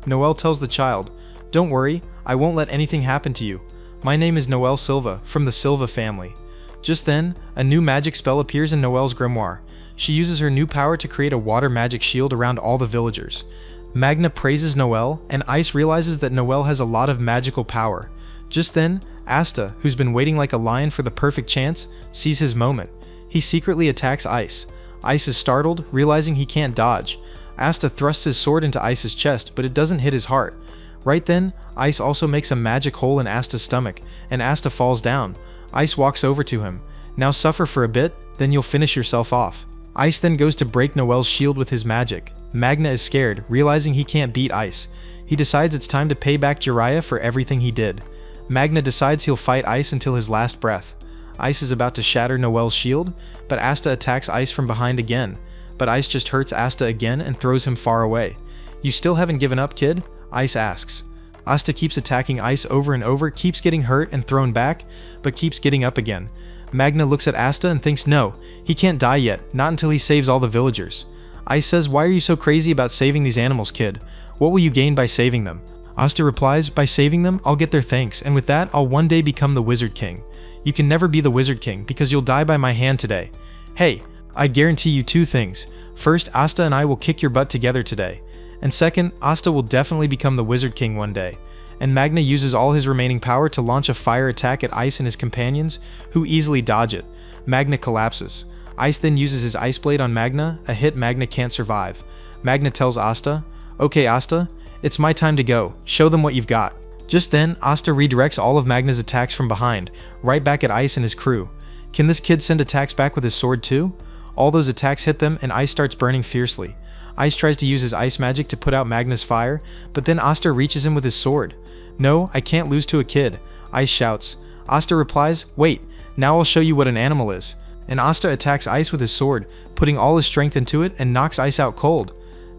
Noelle tells the child, "Don't worry, I won't let anything happen to you. My name is Noelle Silva, from the Silva family." Just then, a new magic spell appears in Noelle's grimoire. She uses her new power to create a water magic shield around all the villagers. Magna praises Noelle, and Ice realizes that Noelle has a lot of magical power. Just then, Asta, who's been waiting like a lion for the perfect chance, sees his moment. He secretly attacks Ice. Ice is startled, realizing he can't dodge. Asta thrusts his sword into Ice's chest, but it doesn't hit his heart. Right then, Ice also makes a magic hole in Asta's stomach, and Asta falls down. Ice walks over to him. "Now suffer for a bit, then you'll finish yourself off." Ice then goes to break Noelle's shield with his magic. Magna is scared, realizing he can't beat Ice. He decides it's time to pay back Jiraiya for everything he did. Magna decides he'll fight Ice until his last breath. Ice is about to shatter Noelle's shield, but Asta attacks Ice from behind again. But Ice just hurts Asta again and throws him far away. "You still haven't given up, kid?" Ice asks. Asta keeps attacking Ice over and over, keeps getting hurt and thrown back, but keeps getting up again. Magna looks at Asta and thinks, no, he can't die yet, not until he saves all the villagers. Ice says, "Why are you so crazy about saving these animals, kid? What will you gain by saving them?" Asta replies, "By saving them, I'll get their thanks, and with that, I'll one day become the Wizard King. You can never be the Wizard King, because you'll die by my hand today. Hey, I guarantee you two things. First, Asta and I will kick your butt together today. And second, Asta will definitely become the Wizard King one day." And Magna uses all his remaining power to launch a fire attack at Ice and his companions, who easily dodge it. Magna collapses. Ice then uses his ice blade on Magna, a hit Magna can't survive. Magna tells Asta, "Okay, Asta, it's my time to go. Show them what you've got." Just then, Asta redirects all of Magna's attacks from behind, right back at Ice and his crew. Can this kid send attacks back with his sword too? All those attacks hit them and Ice starts burning fiercely. Ice tries to use his ice magic to put out Magna's fire, but then Asta reaches him with his sword. "No, I can't lose to a kid," Ice shouts. Asta replies, "Wait, now I'll show you what an animal is." And Asta attacks Ice with his sword, putting all his strength into it and knocks Ice out cold.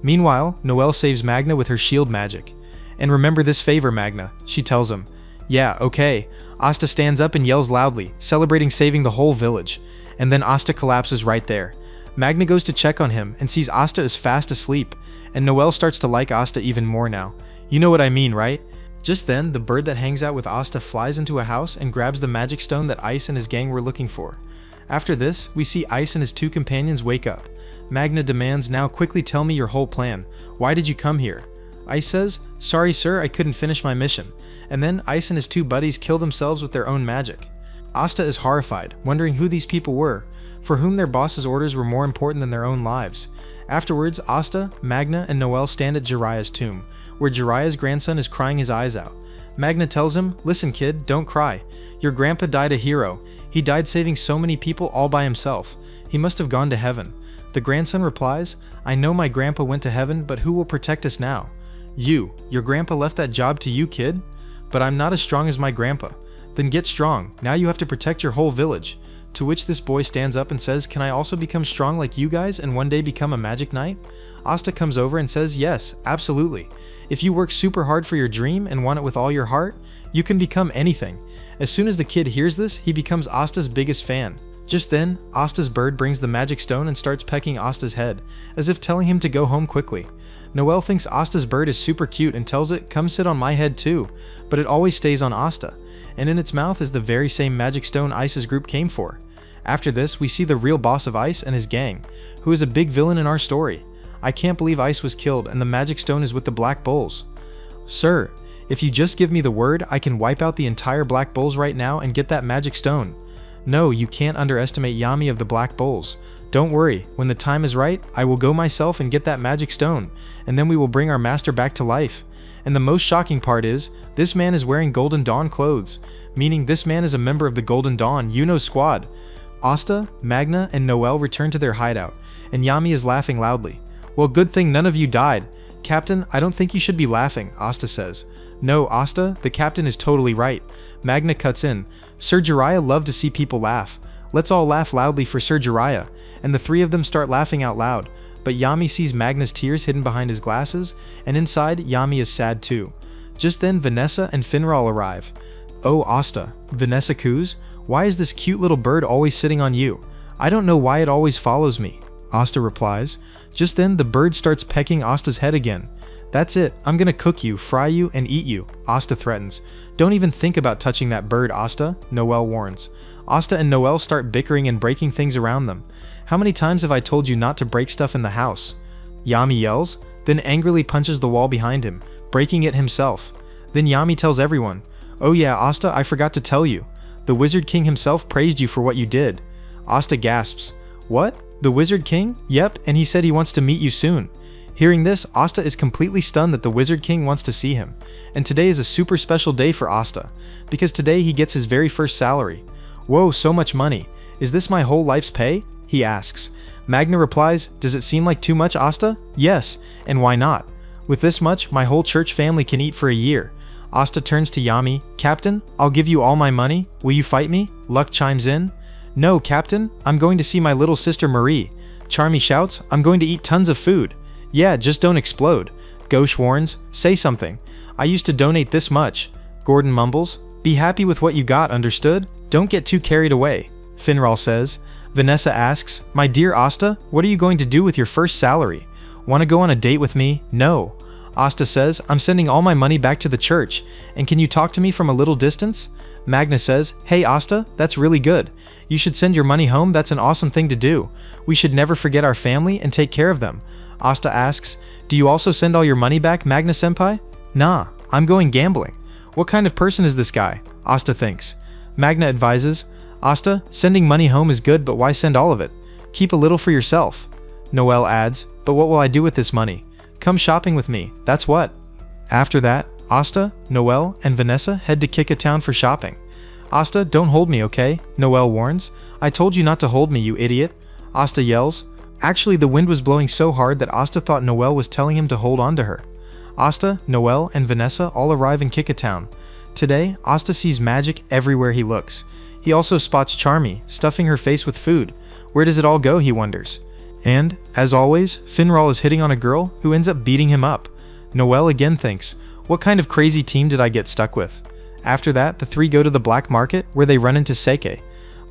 Meanwhile, Noelle saves Magna with her shield magic. "And remember this favor, Magna," she tells him. "Yeah, okay." Asta stands up and yells loudly, celebrating saving the whole village. And then Asta collapses right there. Magna goes to check on him and sees Asta is fast asleep, and Noelle starts to like Asta even more now. You know what I mean, right? Just then, the bird that hangs out with Asta flies into a house and grabs the magic stone that Ice and his gang were looking for. After this, we see Ice and his two companions wake up. Magna demands, "Now quickly tell me your whole plan. Why did you come here?" Ice says, "Sorry sir, I couldn't finish my mission." And then Ice and his two buddies kill themselves with their own magic. Asta is horrified, wondering who these people were, for whom their boss's orders were more important than their own lives. Afterwards, Asta, Magna, and Noelle stand at Jiraiya's tomb, where Jiraiya's grandson is crying his eyes out. Magna tells him, "Listen kid, don't cry. Your grandpa died a hero. He died saving so many people all by himself. He must have gone to heaven." The grandson replies, "I know my grandpa went to heaven, but who will protect us now?" "You. Your grandpa left that job to you, kid?" "But I'm not as strong as my grandpa." "Then get strong. Now you have to protect your whole village." To which this boy stands up and says, "Can I also become strong like you guys and one day become a magic knight?" Asta comes over and says, "Yes, absolutely. If you work super hard for your dream and want it with all your heart, you can become anything." As soon as the kid hears this, he becomes Asta's biggest fan. Just then, Asta's bird brings the magic stone and starts pecking Asta's head, as if telling him to go home quickly. Noelle thinks Asta's bird is super cute and tells it, "Come sit on my head too," but it always stays on Asta, and in its mouth is the very same magic stone Ice's group came for. After this, we see the real boss of Ice and his gang, who is a big villain in our story. I can't believe Ice was killed and the magic stone is with the Black Bulls. "Sir, if you just give me the word, I can wipe out the entire Black Bulls right now and get that magic stone." "No, you can't underestimate Yami of the Black Bulls. Don't worry, when the time is right, I will go myself and get that magic stone, and then we will bring our master back to life." And the most shocking part is, this man is wearing Golden Dawn clothes, meaning this man is a member of the Golden Dawn squad. Asta, Magna, and Noelle return to their hideout, and Yami is laughing loudly. "Well, good thing none of you died." "Captain, I don't think you should be laughing," Asta says. "No, Asta, the captain is totally right." Magna cuts in. "Sir Jiraiya loved to see people laugh. Let's all laugh loudly for Sir Jiraiya." And the three of them start laughing out loud, but Yami sees Magna's tears hidden behind his glasses, and inside, Yami is sad too. Just then, Vanessa and Finral arrive. "Oh, Asta," Vanessa coos, "why is this cute little bird always sitting on you? I don't know why it always follows me." Asta replies. Just then, the bird starts pecking Asta's head again. "That's it, I'm gonna cook you, fry you, and eat you," Asta threatens. "Don't even think about touching that bird, Asta," Noelle warns. Asta and Noelle start bickering and breaking things around them. "How many times have I told you not to break stuff in the house?" Yami yells, then angrily punches the wall behind him, breaking it himself. Then Yami tells everyone, "Oh yeah, Asta, I forgot to tell you. The Wizard King himself praised you for what you did." Asta gasps. "What? The Wizard King? Yep, and he said he wants to meet you soon." Hearing this, Asta is completely stunned that the Wizard King wants to see him. And today is a super special day for Asta, because today he gets his very first salary. "Whoa, so much money. Is this my whole life's pay?" he asks. Magna replies, "Does it seem like too much, Asta?" "Yes, and why not? With this much, my whole church family can eat for a year." Asta turns to Yami. "Captain, I'll give you all my money. Will you fight me?" Luck chimes in. "No, Captain, I'm going to see my little sister Marie." Charmy shouts, "I'm going to eat tons of food." "Yeah, just don't explode." Gauche warns, "Say something. I used to donate this much." Gordon mumbles, "Be happy with what you got, understood? Don't get too carried away." Finral says. Vanessa asks, "My dear Asta, what are you going to do with your first salary? Want to go on a date with me?" "No." Asta says, "I'm sending all my money back to the church, and can you talk to me from a little distance?" Magna says, "Hey Asta, that's really good. You should send your money home, that's an awesome thing to do. We should never forget our family and take care of them." Asta asks, "Do you also send all your money back, Magna-senpai?" "Nah, I'm going gambling." "What kind of person is this guy?" Asta thinks. Magna advises, "Asta, sending money home is good, but why send all of it? Keep a little for yourself." Noelle adds, "But what will I do with this money? Come shopping with me, that's what." After that, Asta, Noelle, and Vanessa head to Kika Town for shopping. "Asta, don't hold me, okay?" Noelle warns. "I told you not to hold me, you idiot." Asta yells. Actually, the wind was blowing so hard that Asta thought Noelle was telling him to hold on to her. Asta, Noelle, and Vanessa all arrive in Kika Town. Today, Asta sees magic everywhere he looks. He also spots Charmy, stuffing her face with food. Where does it all go, he wonders. And, as always, Finral is hitting on a girl who ends up beating him up. Noelle again thinks, "What kind of crazy team did I get stuck with?" After that, the three go to the black market where they run into Seike.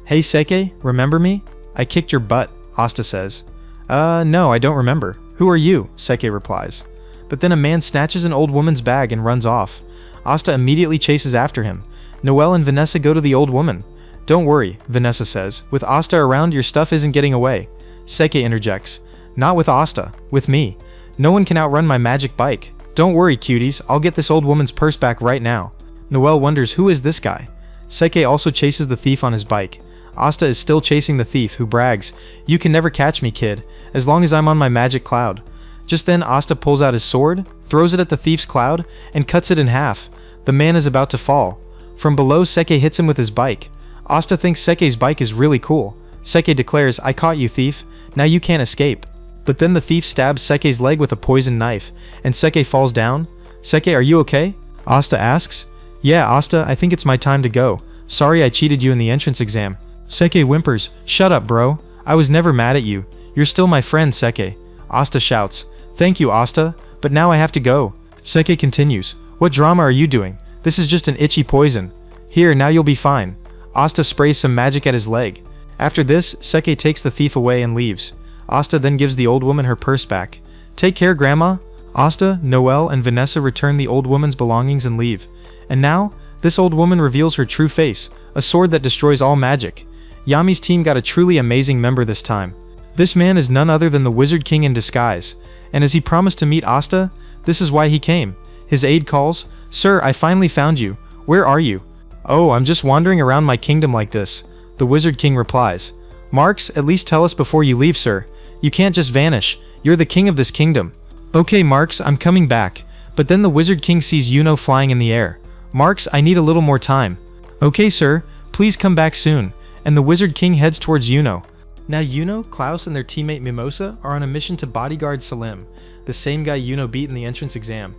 "Hey Seike, remember me? I kicked your butt," Asta says. No, I don't remember. Who are you?" Seike replies. But then a man snatches an old woman's bag and runs off. Asta immediately chases after him. Noelle and Vanessa go to the old woman. Don't worry, Vanessa says. With Asta around, your stuff isn't getting away. Seke interjects. Not with Asta, with me. No one can outrun my magic bike. Don't worry, cuties, I'll get this old woman's purse back right now. Noelle wonders who is this guy. Seke also chases the thief on his bike. Asta is still chasing the thief, who brags, "You can never catch me, kid, as long as I'm on my magic cloud." Just then, Asta pulls out his sword, throws it at the thief's cloud, and cuts it in half. The man is about to fall. From below, Seke hits him with his bike. Asta thinks Seke's bike is really cool. Seke declares, "I caught you, thief. Now you can't escape." But then the thief stabs Seke's leg with a poisoned knife, and Seke falls down. "Seke, are you okay?" Asta asks. "Yeah, Asta, I think it's my time to go. Sorry I cheated you in the entrance exam." Seke whimpers, "Shut up, bro. I was never mad at you. You're still my friend, Seke." Asta shouts, "Thank you, Asta, but now I have to go." Seke continues, "What drama are you doing? This is just an itchy poison. Here, now you'll be fine." Asta sprays some magic at his leg. After this, Seke takes the thief away and leaves. Asta then gives the old woman her purse back. "Take care, Grandma." Asta, Noelle, and Vanessa return the old woman's belongings and leave. And now, this old woman reveals her true face, a sword that destroys all magic. Yami's team got a truly amazing member this time. This man is none other than the Wizard King in disguise, and as he promised to meet Asta, this is why he came. His aide calls, "Sir, I finally found you. Where are you?" "Oh, I'm just wandering around my kingdom like this," the Wizard King replies. "Marks, at least tell us before you leave, sir. You can't just vanish. You're the king of this kingdom." "Okay, Marks, I'm coming back." But then the Wizard King sees Yuno flying in the air. "Marks, I need a little more time." "Okay, sir. Please come back soon." And the Wizard King heads towards Yuno. Now Yuno, Klaus, and their teammate Mimosa are on a mission to bodyguard Salim, the same guy Yuno beat in the entrance exam.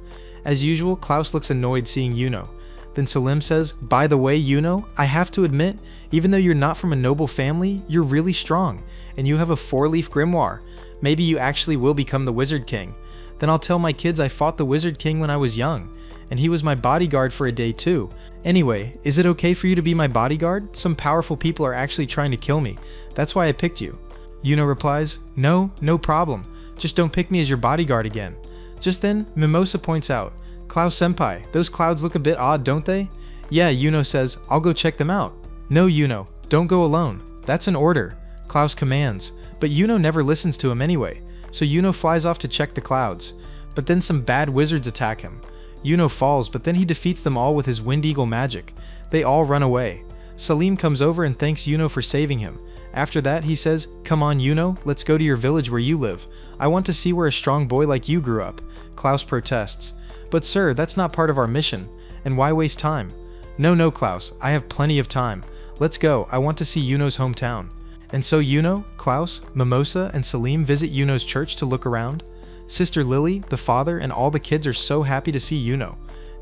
As usual, Klaus looks annoyed seeing Yuno. Then Salim says, "By the way, Yuno, I have to admit, even though you're not from a noble family, you're really strong, and you have a 4-leaf grimoire. Maybe you actually will become the Wizard King. Then I'll tell my kids I fought the Wizard King when I was young, and he was my bodyguard for a day too. Anyway, is it okay for you to be my bodyguard? Some powerful people are actually trying to kill me. That's why I picked you." Yuno replies, "No, no problem. Just don't pick me as your bodyguard again." Just then, Mimosa points out, "Klaus senpai, those clouds look a bit odd, don't they?" "Yeah," Yuno says, "I'll go check them out." "No, Yuno, don't go alone. That's an order," Klaus commands, but Yuno never listens to him anyway, so Yuno flies off to check the clouds. But then some bad wizards attack him. Yuno falls, but then he defeats them all with his Wind Eagle magic. They all run away. Salim comes over and thanks Yuno for saving him. After that, he says, "Come on, Yuno, let's go to your village where you live. I want to see where a strong boy like you grew up." Klaus protests. "But sir, that's not part of our mission, and why waste time?" No, Klaus, I have plenty of time. Let's go, I want to see Yuno's hometown." And so Yuno, Klaus, Mimosa, and Salim visit Yuno's church to look around. Sister Lily, the father, and all the kids are so happy to see Yuno.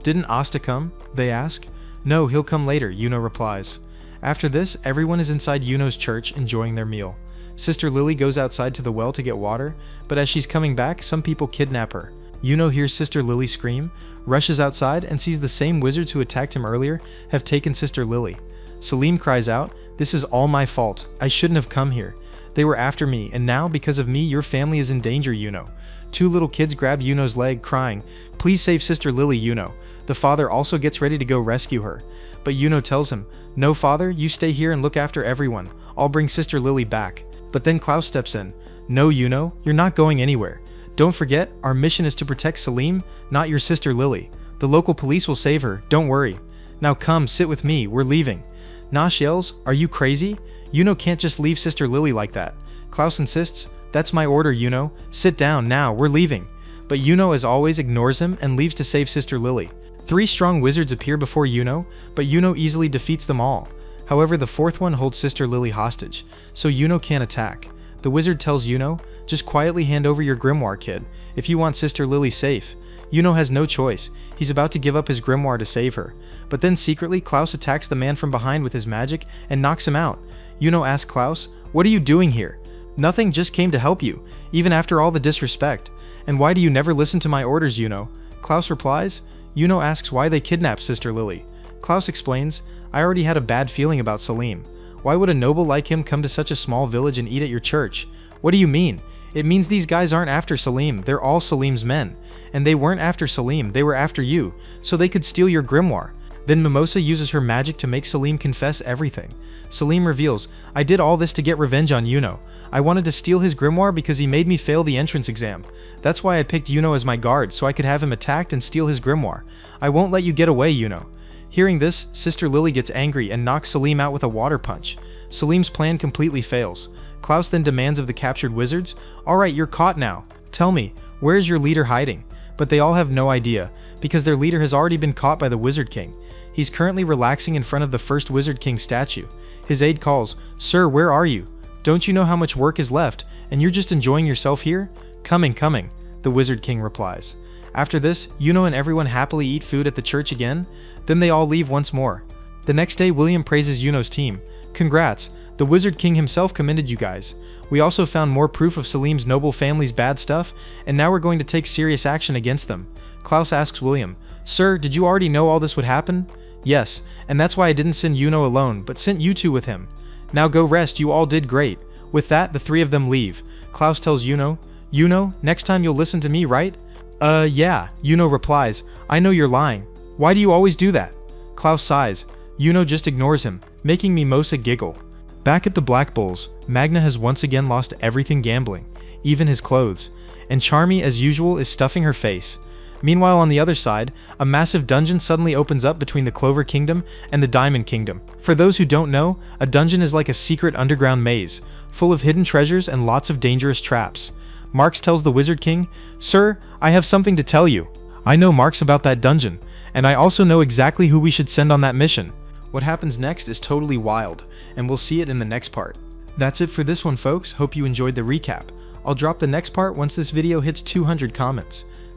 "Didn't Asta come?" they ask. "No, he'll come later," Yuno replies. After this, everyone is inside Yuno's church enjoying their meal. Sister Lily goes outside to the well to get water, but as she's coming back, some people kidnap her. Yuno hears Sister Lily scream, rushes outside, and sees the same wizards who attacked him earlier have taken Sister Lily. Salim cries out, "This is all my fault. I shouldn't have come here. They were after me, and now, because of me, your family is in danger, Yuno." 2 little kids grab Yuno's leg, crying, "Please save Sister Lily, Yuno." The father also gets ready to go rescue her, but Yuno tells him, "No, father, you stay here and look after everyone. I'll bring Sister Lily back." But then Klaus steps in. "No, Yuno, you're not going anywhere. Don't forget, our mission is to protect Salim, not your sister Lily. The local police will save her, don't worry. Now come, sit with me, we're leaving." Nash yells, "Are you crazy? Yuno can't just leave Sister Lily like that." Klaus insists, "That's my order, Yuno. Sit down now, we're leaving." But Yuno, as always, ignores him and leaves to save Sister Lily. 3 strong wizards appear before Yuno, but Yuno easily defeats them all. However, the 4th one holds Sister Lily hostage, so Yuno can't attack. The wizard tells Yuno, "Just quietly hand over your grimoire, kid, if you want Sister Lily safe." Yuno has no choice. He's about to give up his grimoire to save her. But then secretly, Klaus attacks the man from behind with his magic and knocks him out. Yuno asks Klaus, "What are you doing here?" "Nothing, just came to help you, even after all the disrespect." "And why do you never listen to my orders, Yuno?" Klaus replies. Yuno asks why they kidnapped Sister Lily. Klaus explains, "I already had a bad feeling about Salim. Why would a noble like him come to such a small village and eat at your church?" "What do you mean? It means these guys aren't after Salim, they're all Salim's men. And they weren't after Salim, they were after you, so they could steal your grimoire. Then Mimosa uses her magic to make Selim confess everything. Selim reveals, "I did all this to get revenge on Yuno. I wanted to steal his grimoire because he made me fail the entrance exam. That's why I picked Yuno as my guard, so I could have him attacked and steal his grimoire. I won't let you get away, Yuno." Hearing this, Sister Lily gets angry and knocks Selim out with a water punch. Selim's plan completely fails. Klaus then demands of the captured wizards, "Alright, you're caught now. Tell me, where is your leader hiding?" But they all have no idea, because their leader has already been caught by the Wizard King. He's currently relaxing in front of the first Wizard King statue. His aide calls, "Sir, where are you? Don't you know how much work is left, and you're just enjoying yourself here?" "Coming, coming," the Wizard King replies. After this, Yuno and everyone happily eat food at the church again, then they all leave once more. The next day, William praises Yuno's team. "Congrats, the Wizard King himself commended you guys. We also found more proof of Selim's noble family's bad stuff, and now we're going to take serious action against them." Klaus asks William, "Sir, did you already know all this would happen?" "Yes, and that's why I didn't send Yuno alone, but sent you two with him. Now go rest, you all did great." With that, the three of them leave. Klaus tells Yuno, "Yuno, next time you'll listen to me, right?" Yeah," Yuno replies. "I know you're lying. Why do you always do that?" Klaus sighs. Yuno just ignores him, making Mimosa giggle. Back at the Black Bulls, Magna has once again lost everything gambling, even his clothes, and Charmy, as usual, is stuffing her face. Meanwhile, on the other side, a massive dungeon suddenly opens up between the Clover Kingdom and the Diamond Kingdom. For those who don't know, a dungeon is like a secret underground maze, full of hidden treasures and lots of dangerous traps. Marx tells the Wizard King, "Sir, I have something to tell you. I know Marx about that dungeon, and I also know exactly who we should send on that mission." What happens next is totally wild, and we'll see it in the next part. That's it for this one, folks. Hope you enjoyed the recap. I'll drop the next part once this video hits 200 comments.